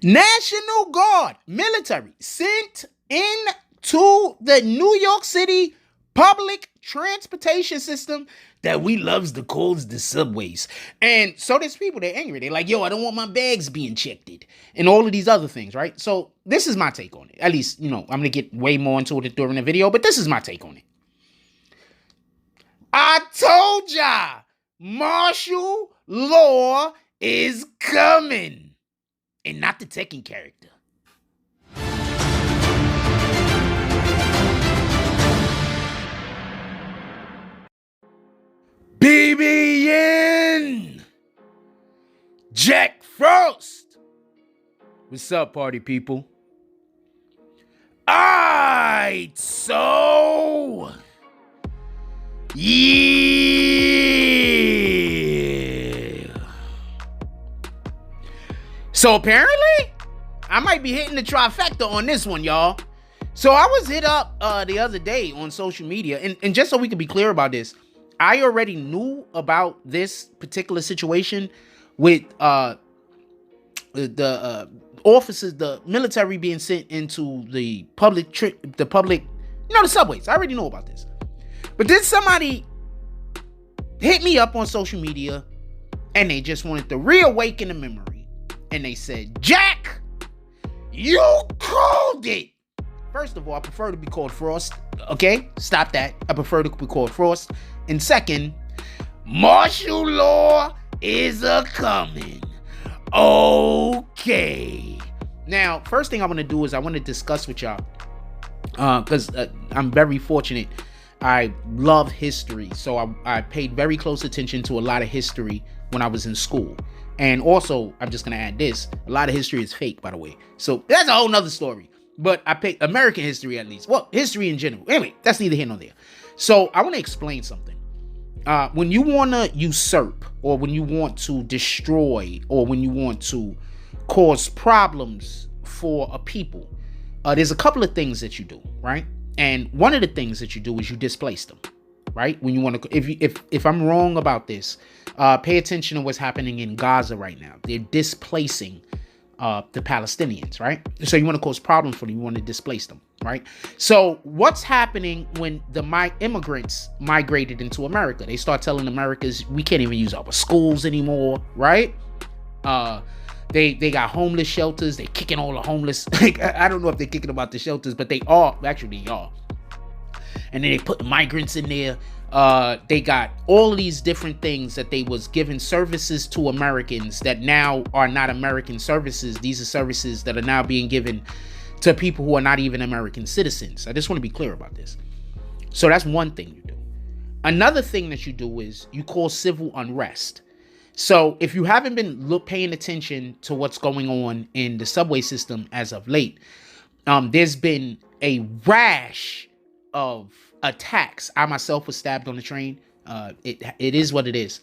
National Guard military sent into the New York City public transportation system that we loves to call the subways. And so there's people, they're angry. They're like, yo, I don't want my bags being checked and all of these other things, right? So this is my take on it. At least, I'm going to get way more into it during the video, but this is my take on it. I told ya, martial law is coming. And not the Tekken character. BBN Jack Frost. What's up, party people? Alright, so yeah. So apparently, I might be hitting the trifecta on this one, y'all. So I was hit up the other day on social media, and just so we can be clear about this, I already knew about this particular situation with the officers, the military being sent into the public, the subways. I already know about this. But then somebody hit me up on social media, and they just wanted to reawaken the memory. And they said, Jack, you called it. First of all, I prefer to be called Frost. Okay? Stop that. I prefer to be called Frost. And second, martial law is a-coming. Okay. Now, first thing I want to do is I want to discuss with y'all, because I'm very fortunate. I love history. So I paid very close attention to a lot of history when I was in school. And also, I'm just going to add this. A lot of history is fake, by the way. So that's a whole nother story. But I picked American history at least. Well, history in general. Anyway, that's neither here nor there. So I want to explain something. When you want to usurp, or when you want to destroy, or when you want to cause problems for a people, there's a couple of things that you do, right? And one of the things that you do is you displace them, right? When you want to, if I'm wrong about this, pay attention to what's happening in Gaza right now. They're displacing the Palestinians, right? So you want to cause problems for them. You want to displace them, right? So what's happening when the immigrants migrated into America? They start telling Americans, we can't even use our schools anymore, right? They got homeless shelters. They kicking all the homeless. I don't know if they're kicking about the shelters, but they are. Actually, they are. And then they put the migrants in there. They got all of these different things that they was giving services to Americans that now are not American services. These are services that are now being given to people who are not even American citizens. I just want to be clear about this. So that's one thing you do. Another thing that you do is you cause civil unrest. So if you haven't been paying attention to what's going on in the subway system as of late, there's been a rash of attacks. I myself was stabbed on the train. It is what it is.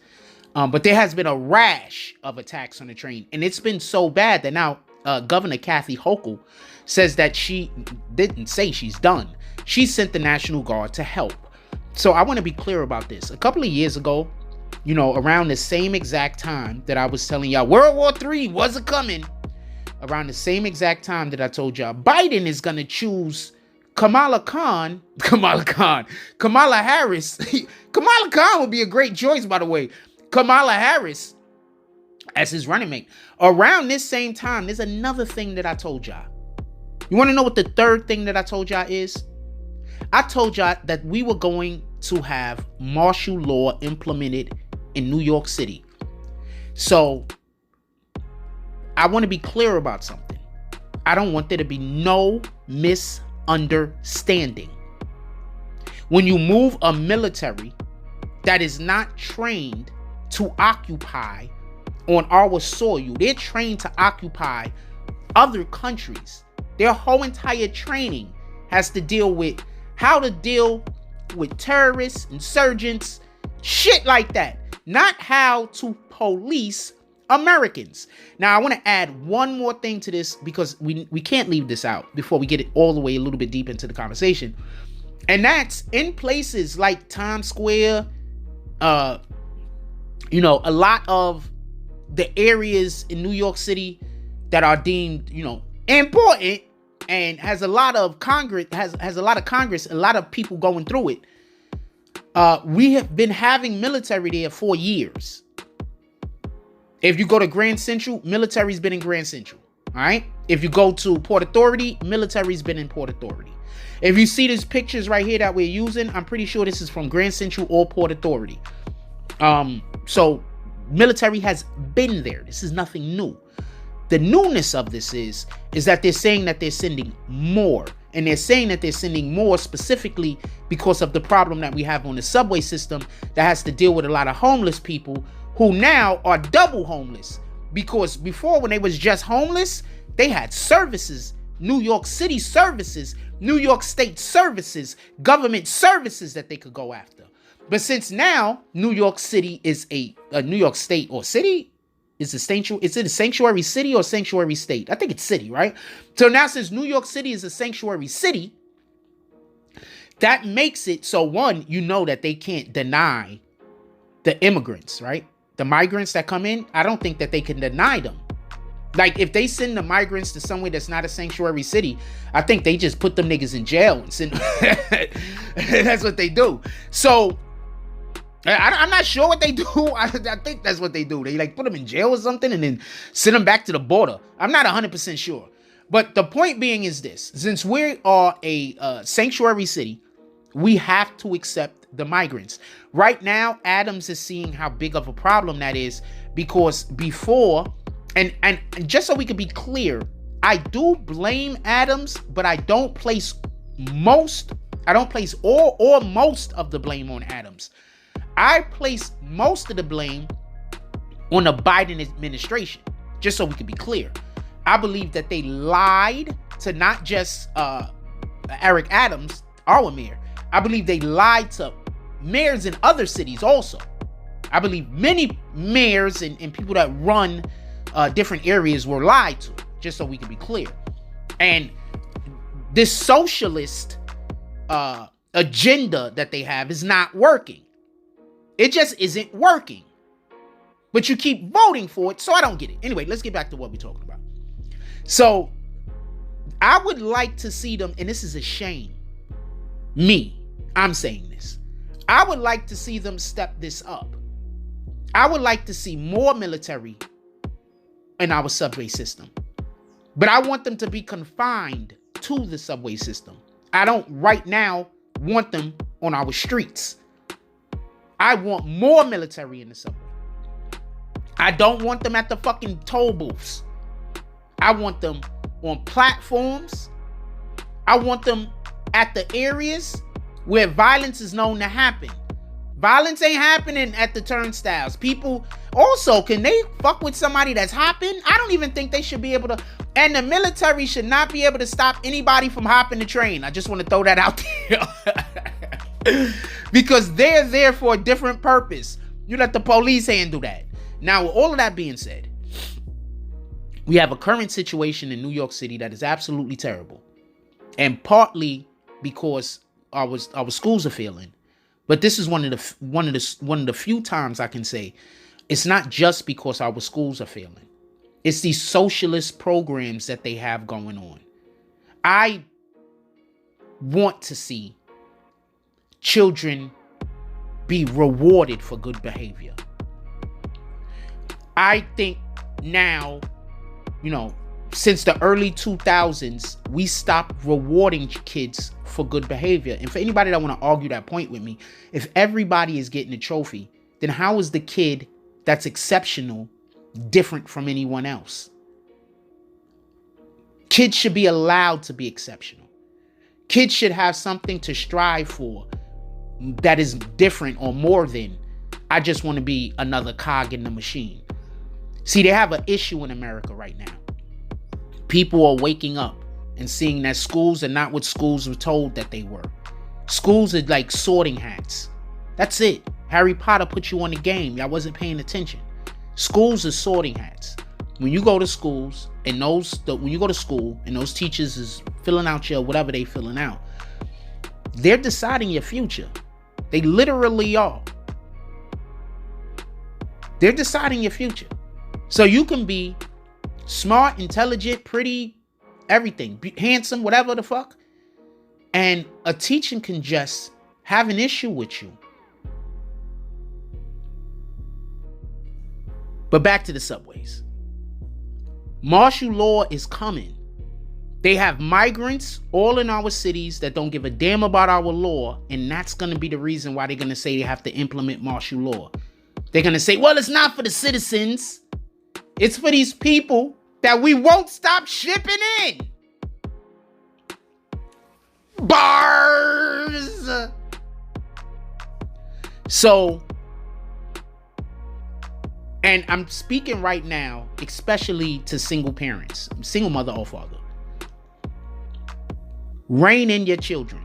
But there has been a rash of attacks on the train. And it's been so bad that now Governor Kathy Hochul says that she didn't say she's done. She sent the National Guard to help. So I want to be clear about this. A couple of years ago, around the same exact time that I was telling y'all World War III wasn't coming, around the same exact time that I told y'all Biden is going to choose Kamala Harris. Kamala Khan would be a great choice, by the way. Kamala Harris as his running mate. Around this same time, there's another thing that I told y'all. You want to know what the third thing that I told y'all is? I told y'all that we were going to have martial law implemented in New York City. So I want to be clear about something. I don't want there to be no misunderstanding. When you move a military that is not trained to occupy on our soil, they're trained to occupy other countries. Their whole entire training has to deal with how to deal with terrorists, insurgents, shit like that. Not how to police Americans. Now, I want to add one more thing to this because we can't leave this out before we get it all the way a little bit deep into the conversation. And that's in places like Times Square, a lot of the areas in New York City that are deemed, important, and has a lot of Congress, has a lot of people going through it. We have been having military there for years. If you go to Grand Central, military's been in Grand Central. All right. If you go to Port Authority, military's been in Port Authority. If you see these pictures right here that we're using, I'm pretty sure this is from Grand Central or Port Authority. So military has been there. This is nothing new. The newness of this is that they're saying that they're sending more. And they're saying that they're sending more specifically because of the problem that we have on the subway system that has to deal with a lot of homeless people who now are double homeless. Because before, when they was just homeless, they had services, New York City services, New York State services, government services that they could go after. But since now New York City is a New York State or city, is it a sanctuary city or sanctuary state? I think it's city, right? So now since New York City is a sanctuary city, that makes it so, one, that they can't deny the immigrants, right? The migrants that come in, I don't think that they can deny them. Like, if they send the migrants to somewhere that's not a sanctuary city, I think they just put them niggas in jail and send that's what they do. So I'm not sure what they do. I think that's what they do. They like put them in jail or something and then send them back to the border. I'm not 100% sure. But the point being is this: since we are a sanctuary city, we have to accept the migrants. Right now, Adams is seeing how big of a problem that is, because before, and just so we can be clear, I do blame Adams, but I don't place all or most of the blame on Adams. I place most of the blame on the Biden administration, just so we can be clear. I believe that they lied to not just Eric Adams, our mayor. I believe they lied to mayors in other cities also. I believe many mayors and people that run different areas were lied to, just so we can be clear. And this socialist agenda that they have is not working. It just isn't working. But you keep voting for it, so I don't get it. Anyway, let's get back to what we're talking about. So I would like to see them, and this is a shame. I'm saying this. I would like to see them step this up. I would like to see more military in our subway system. But I want them to be confined to the subway system. I don't right now want them on our streets. I want more military in the subway. I don't want them at the fucking toll booths. I want them on platforms. I want them at the areas where violence is known to happen. Violence ain't happening at the turnstiles. People also, can they fuck with somebody that's hopping? I don't even think they should be able to. And the military should not be able to stop anybody from hopping the train. I just want to throw that out there. Because they're there for a different purpose. You let the police handle that. Now, with all of that being said, we have a current situation in New York City that is absolutely terrible. And partly because our schools are failing. But this is one of the few times I can say it's not just because our schools are failing. It's these socialist programs that they have going on. I want to see children be rewarded for good behavior. I think now, since the early 2000s, we stopped rewarding kids for good behavior. And for anybody that want to argue that point with me, if everybody is getting a trophy, then how is the kid that's exceptional different from anyone else? Kids should be allowed to be exceptional. Kids should have something to strive for that is different or more than, I just want to be another cog in the machine. See, they have an issue in America right now. People are waking up and seeing that schools are not what schools were told that they were. Schools are like sorting hats. That's it. Harry Potter put you on the game. Y'all wasn't paying attention. Schools are sorting hats. When you go to schools and when you go to school and those teachers is filling out your whatever they filling out, they're deciding your future. They literally are. They're deciding your future. So you can be Smart, intelligent, pretty, everything. Handsome, whatever the fuck. And a teacher can just have an issue with you. But back to the subways. Martial law is coming. They have migrants all in our cities that don't give a damn about our law, and that's going to be the reason why they're going to say they have to implement martial law. They're going to say, well, it's not for the citizens. It's for these people that we won't stop shipping in. Bars. So, and I'm speaking right now, especially to single parents, single mother or father. Rein in your children.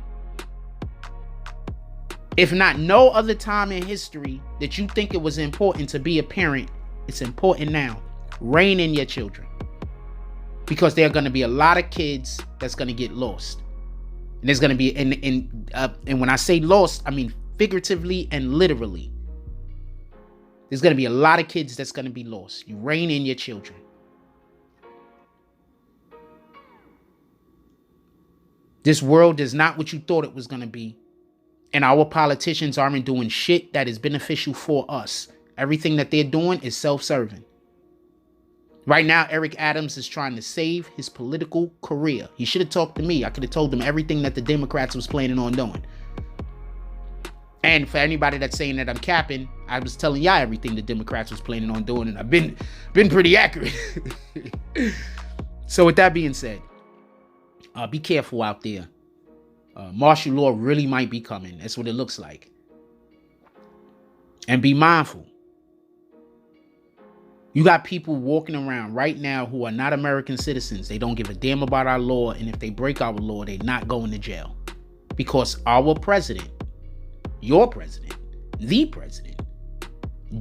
If not no other time in history that you think it was important to be a parent, it's important now. Rein in your children. Because there are going to be a lot of kids that's going to get lost. And there's going to be, and when I say lost, I mean figuratively and literally. There's going to be a lot of kids that's going to be lost. You rein in your children. This world is not what you thought it was going to be. And our politicians aren't doing shit that is beneficial for us. Everything that they're doing is self-serving. Right now, Eric Adams is trying to save his political career. He should have talked to me. I could have told him everything that the Democrats was planning on doing. And for anybody that's saying that I'm capping, I was telling y'all everything the Democrats was planning on doing, and I've been pretty accurate. So with that being said, be careful out there. Martial law really might be coming. That's what it looks like. And be mindful. You got people walking around right now who are not American citizens. They don't give a damn about our law. And if they break our law, they're not going to jail. Because our president, your president, the president,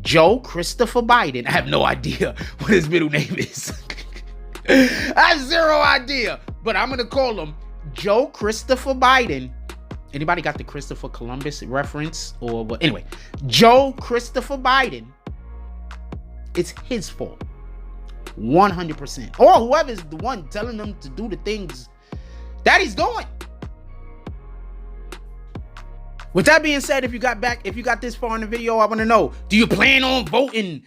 Joe Christopher Biden, I have no idea what his middle name is. I have zero idea. But I'm going to call him Joe Christopher Biden. Anybody got the Christopher Columbus reference? Or what? Anyway, Joe Christopher Biden. It's his fault. 100%. Or whoever's the one telling them to do the things that he's doing. With that being said, if you got this far in the video, I want to know, do you plan on voting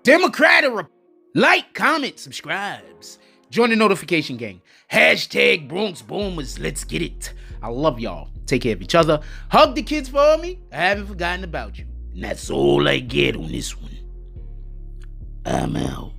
Democrat or like, comment, subscribes, join the notification gang. Hashtag Bronx Boomers. Let's get it. I love y'all. Take care of each other. Hug the kids for me. I haven't forgotten about you. And that's all I get on this one. I'm out.